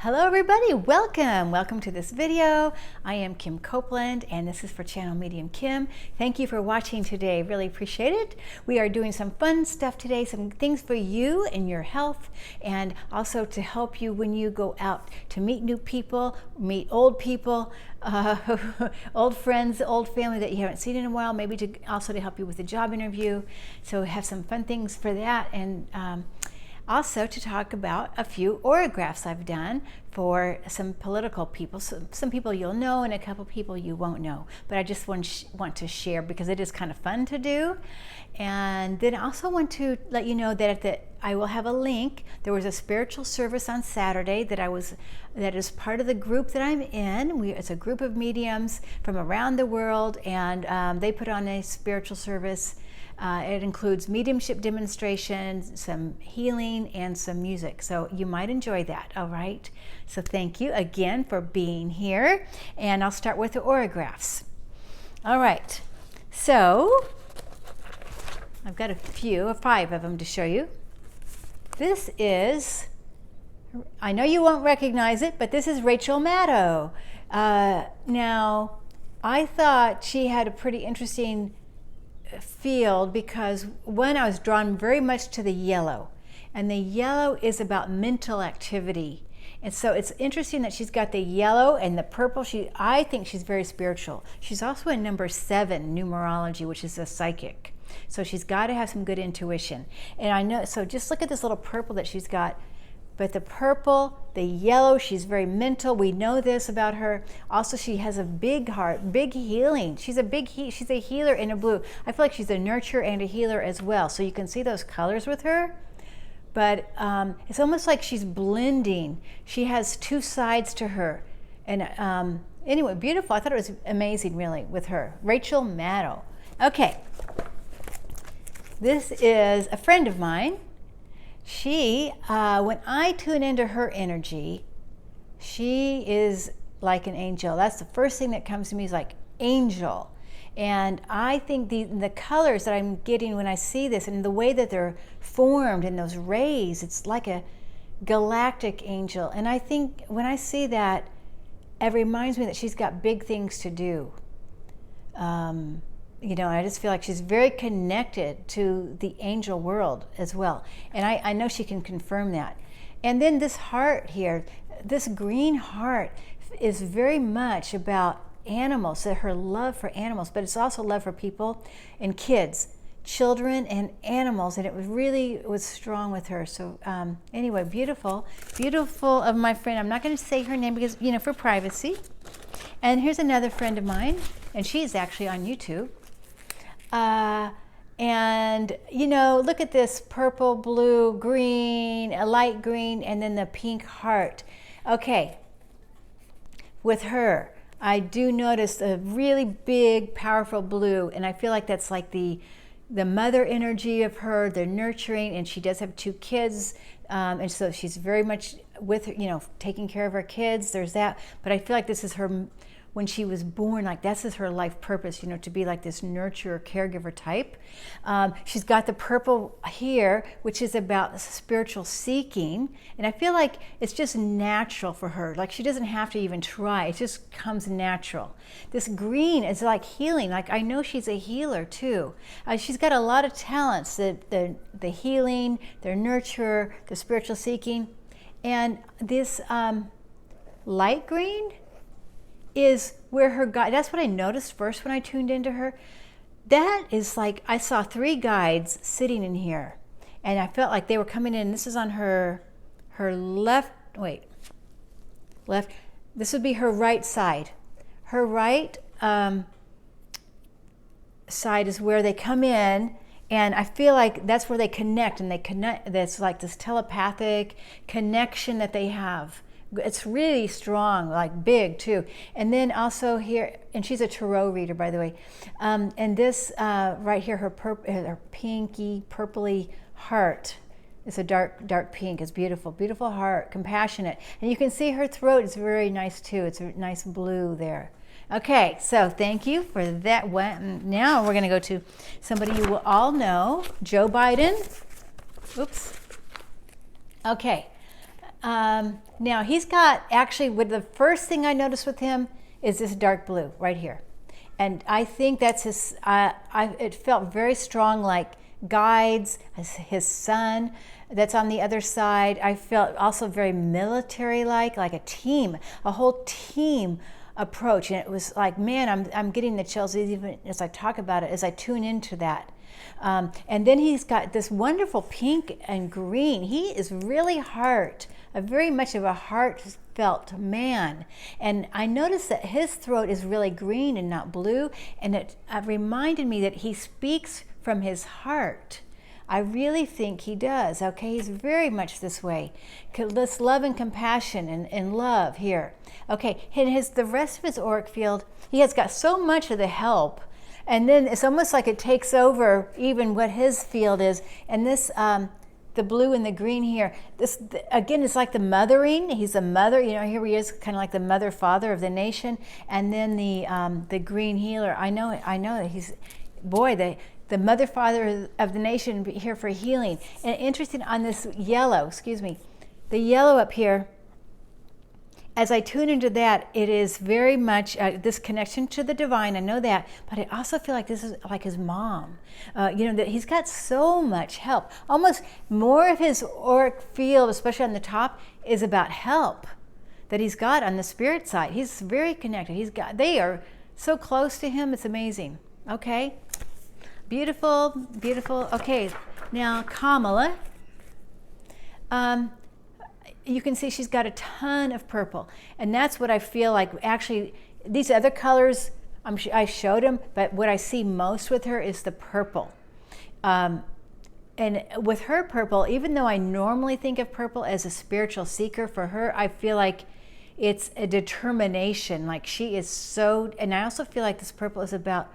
Hello everybody, welcome to this video. I am Kim Copeland and this is for Channel Medium Kim. Thank you for watching today, really appreciate it. We are doing some fun stuff today, some things for you and your health, and also to help you when you go out to meet new people, meet old people, old friends, old family that you haven't seen in a while, maybe also to help you with a job interview. So we have some fun things for that, and also to talk about a few Auragraphs I've done for some political people. Some people you'll know and a couple people you won't know. But I just want to share because it is kind of fun to do. And then I also want to let you know that I will have a link. There was a spiritual service on Saturday that is part of the group that I'm in. It's a group of mediums from around the world, and they put on a spiritual service. It includes mediumship demonstrations, some healing, and some music. So you might enjoy that, all right? So thank you again for being here. And I'll start with the Auragraphs. All right, so I've got five of them to show you. This is, I know you won't recognize it, but this is Rachel Maddow. Now, I thought she had a pretty interesting field because one, I was drawn very much to the yellow, and the yellow is about mental activity. And so it's interesting that she's got the yellow and the purple. I think she's very spiritual. She's also in number 7 numerology, which is a psychic. So she's got to have some good intuition. And I know, so just look at this little purple that she's got. But the purple, the yellow, she's very mental. We know this about her. Also, she has a big heart, big healing. She's a healer in a blue. I feel like she's a nurturer and a healer as well. So you can see those colors with her. But it's almost like she's blending. She has two sides to her. And anyway, beautiful. I thought it was amazing, really, with her. Rachel Maddow. Okay. This is a friend of mine. She, when I tune into her energy, she is like an angel. That's the first thing that comes to me, is like angel. And I think the colors that I'm getting when I see this and the way that they're formed in those rays, it's like a galactic angel. And I think when I see that, it reminds me that she's got big things to do. You know, I just feel like she's very connected to the angel world as well. And I know she can confirm that. And then this heart here, this green heart is very much about animals, so her love for animals, but it's also love for people and kids, children and animals. And it was strong with her. So anyway, beautiful of my friend. I'm not going to say her name because, you know, for privacy. And here's another friend of mine, and she's actually on YouTube. And you know, look at this purple, blue, green, a light green, and then the pink heart. Okay, with her, I do notice a really big, powerful blue, and I feel like that's like the mother energy of her, the nurturing, and she does have 2 kids, and so she's very much with, you know, taking care of her kids. There's that, but I feel like this is her. When she was born, like this is her life purpose, you know, to be like this nurturer, caregiver type. She's got the purple here, which is about spiritual seeking. And I feel like it's just natural for her. Like she doesn't have to even try. It just comes natural. This green is like healing. Like I know she's a healer too. She's got a lot of talents, the healing, the nurturer, the spiritual seeking. And this light green is where her guide, that's what I noticed first when I tuned into her. That is like, I saw 3 guides sitting in here, and I felt like they were coming in. This is on her left, this would be her right side. Her right side is where they come in, and I feel like that's where they connect, and that's like this telepathic connection that they have. It's really strong, like big too. And then also here, and she's a tarot reader, by the way. And this right here, her pinky, purpley heart. It's a dark pink. It's beautiful, beautiful heart, compassionate. And you can see her throat is very nice too. It's a nice blue there. Okay, so thank you for that one. Now we're going to go to somebody you will all know, Joe Biden. Oops. Okay. Now he's got, actually, with the first thing I noticed with him is this dark blue right here. And I think that's his, it felt very strong, like guides, his son that's on the other side. I felt also very military-like a team, a whole team approach. And it was like, man, I'm getting the chills even as I talk about it, as I tune into that. And then he's got this wonderful pink and green. He is really very much of a heartfelt man. And I noticed that his throat is really green and not blue. And it reminded me that he speaks from his heart. I really think he does, okay? He's very much this way. This love and compassion and love here. Okay, and the rest of his auric field, he has got so much of the help. And then it's almost like it takes over even what his field is. And this, the blue and the green here, this, again, it's like the mothering. He's a mother, you know, here he is, kind of like the mother, father of the nation. And then the green healer, I know that he's, boy, the mother, father of the nation here for healing. And interesting on this yellow, the yellow up here, as I tune into that, it is very much this connection to the divine. I know that, but I also feel like this is like his mom. You know, that he's got so much help. Almost more of his auric field, especially on the top, is about help that he's got on the spirit side. He's very connected. They are so close to him. It's amazing. Okay, beautiful, beautiful. Okay, now Kamala. You can see she's got a ton of purple, and that's what I feel like. Actually, these other colors I showed them, but what I see most with her is the purple. And with her purple, even though I normally think of purple as a spiritual seeker, for her I feel like it's a determination. Like she is so, and I also feel like this purple is about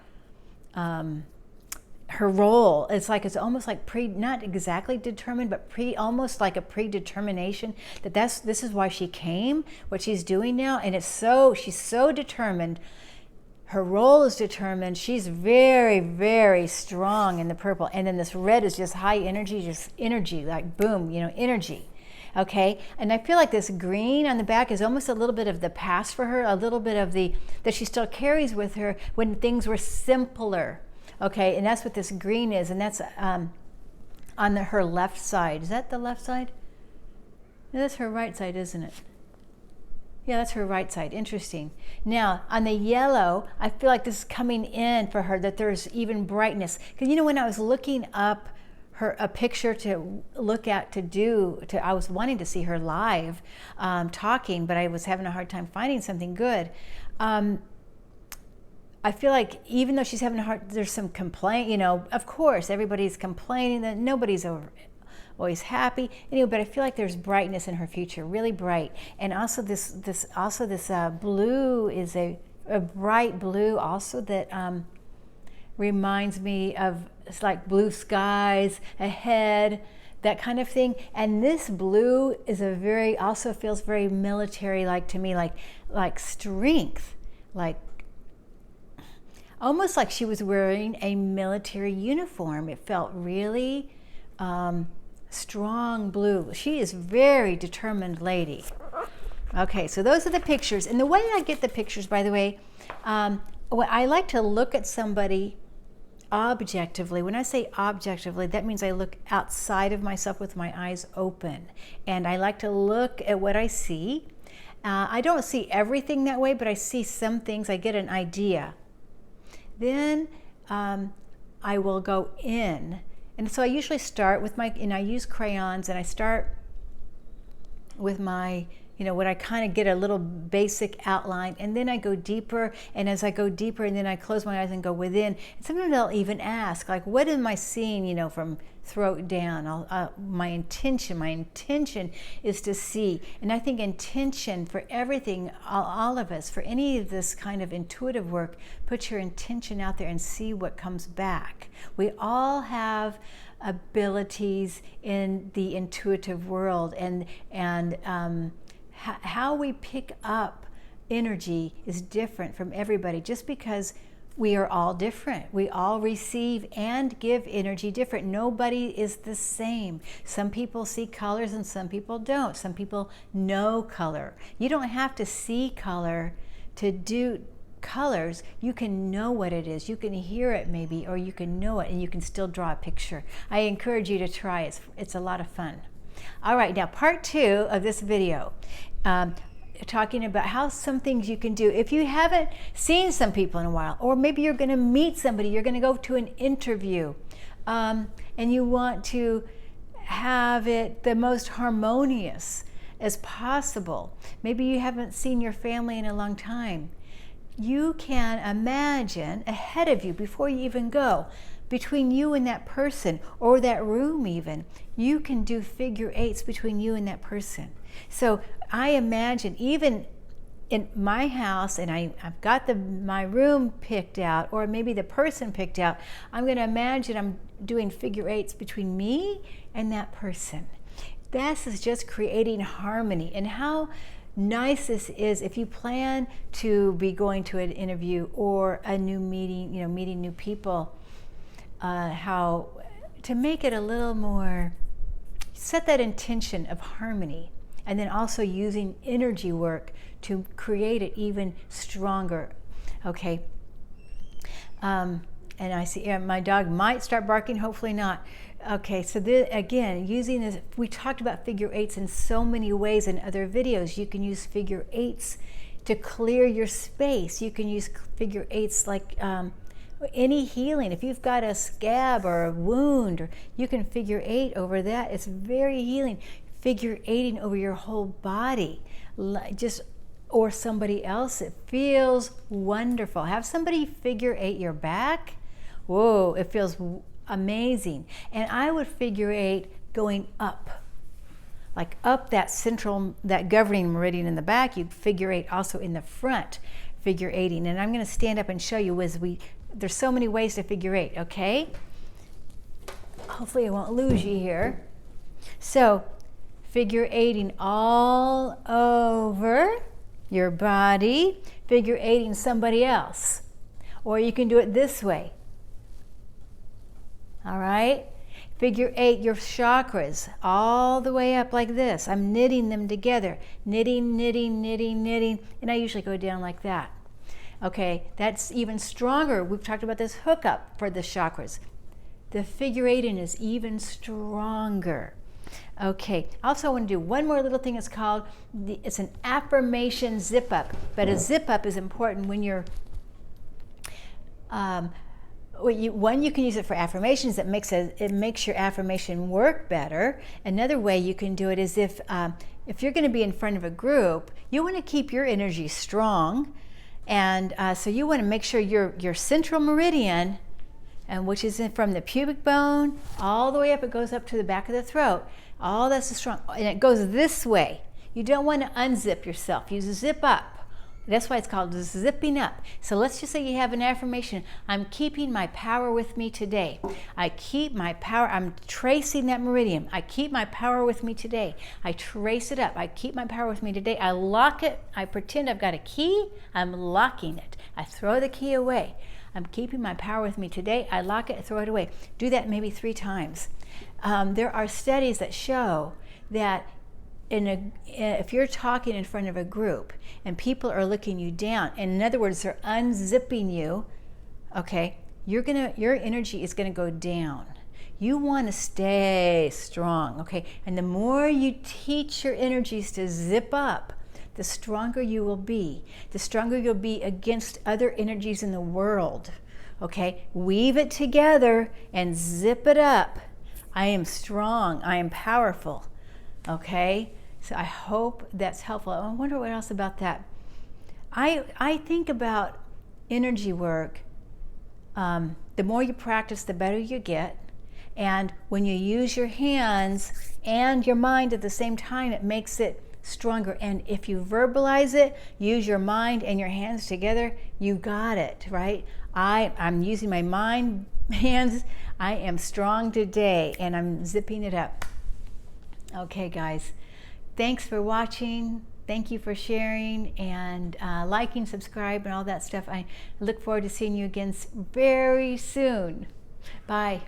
her role. It's almost like not exactly determined, but almost like a predetermination that this is why she came, what she's doing now. And she's so determined. Her role is determined. She's very, very strong in the purple. And then this red is just high energy, like boom, you know, energy. Okay, and I feel like this green on the back is almost a little bit of the past for her, a little bit of that she still carries with her when things were simpler. Okay, and that's what this green is, and that's on her left side. Is that the left side? No, that's her right side, isn't it? Yeah, that's her right side. Interesting. Now, on the yellow, I feel like this is coming in for her, that there's even brightness. Because, you know, when I was looking up a picture to look at I was wanting to see her live talking, but I was having a hard time finding something good. I feel like even though she's having there's some complaint, you know, of course, everybody's complaining, that nobody's always happy, anyway, but I feel like there's brightness in her future, really bright. And also this blue is a bright blue also that reminds me of, it's like blue skies ahead, that kind of thing. And this blue is also feels very military-like to me, like strength, like almost like she was wearing a military uniform. It felt really strong blue. She is a very determined lady. Okay, so those are the pictures. And the way I get the pictures, by the way, I like to look at somebody objectively. When I say objectively, that means I look outside of myself with my eyes open. And I like to look at what I see. I don't see everything that way, but I see some things. I get an idea. Then I will go in. And so I usually start with I use crayons, and I start with my, you know, what I kind of get a little basic outline, and then I go deeper, and as I go deeper, and then I close my eyes and go within. And sometimes I'll even ask, like, what am I seeing, you know, from throat down? My intention is to see. And I think intention for everything, all of us, for any of this kind of intuitive work, put your intention out there and see what comes back. We all have abilities in the intuitive world, and how we pick up energy is different from everybody. Just because we are all different. We all receive and give energy different. Nobody is the same. Some people see colors and some people don't. Some people know color. You don't have to see color to do colors. You can know what it is. You can hear it maybe, or you can know it and you can still draw a picture. I encourage you to try it. It's a lot of fun. All right, now part 2 of this video. Talking about how some things you can do if you haven't seen some people in a while, or maybe you're going to meet somebody, you're going to go to an interview, and you want to have it the most harmonious as possible. Maybe you haven't seen your family in a long time. You can imagine ahead of you, before you even go, between you and that person, or that room even, you can do figure 8s between you and that person. So I imagine even in my house, and I've got my room picked out, or maybe the person picked out, I'm going to imagine I'm doing figure 8s between me and that person. This is just creating harmony. And how nice this is if you plan to be going to an interview or a new meeting, meeting new people, how to make it a little more, set that intention of harmony, and then also using energy work to create it even stronger. Okay. And I see my dog might start barking, hopefully not. Okay, so again, using this, we talked about figure 8s in so many ways in other videos. You can use figure 8s to clear your space. You can use figure 8s like any healing. If you've got a scab or a wound, or you can figure 8 over that. It's very healing. Figure 8ing over your whole body, or somebody else. It feels wonderful. Have somebody figure 8 your back. Whoa, it feels amazing. And I would figure 8 going up, like up that governing meridian in the back. You'd figure 8 also in the front, figure 8ing. And I'm going to stand up and show you there's so many ways to figure 8, okay? Hopefully I won't lose you here. So figure 8ing all over your body, figure 8ing somebody else. Or you can do it this way. All right? Figure 8 your chakras all the way up like this. I'm knitting them together. Knitting, knitting, knitting, knitting. And I usually go down like that. Okay, that's even stronger. We've talked about this hookup for the chakras. The figure 8ing is even stronger. Okay, also I want to do one more little thing. It's an affirmation zip up. But a zip up is important when you're, you can use it for affirmations. It makes your affirmation work better. Another way you can do it is if you're going to be in front of a group, you want to keep your energy strong. And so you want to make sure your central meridian, which is from the pubic bone all the way up, it goes up to the back of the throat. All that's strong, and it goes this way. You don't want to unzip yourself. You zip up. That's why it's called zipping up. So let's just say you have an affirmation. I'm keeping my power with me today. I keep my power. I'm tracing that meridian. I keep my power with me today. I trace it up. I keep my power with me today. I lock it. I pretend I've got a key. I'm locking it. I throw the key away. I'm keeping my power with me today. I lock it, throw it away. Do that maybe 3 times. There are studies that show that if you're talking in front of a group and people are looking you down, and in other words, they're unzipping you, okay, your energy is going to go down. You want to stay strong, okay? And the more you teach your energies to zip up, the stronger you will be. The stronger you'll be against other energies in the world, okay? Weave it together and zip it up. I am strong. I am powerful, okay? So I hope that's helpful. I wonder what else about that. I think about energy work. The more you practice, the better you get. And when you use your hands and your mind at the same time, it makes it stronger. And if you verbalize it, use your mind and your hands together, you got it, right? I'm using my mind, hands. I am strong today, and I'm zipping it up. Okay, guys. Thanks for watching. Thank you for sharing and liking, subscribe, and all that stuff. I look forward to seeing you again very soon. Bye.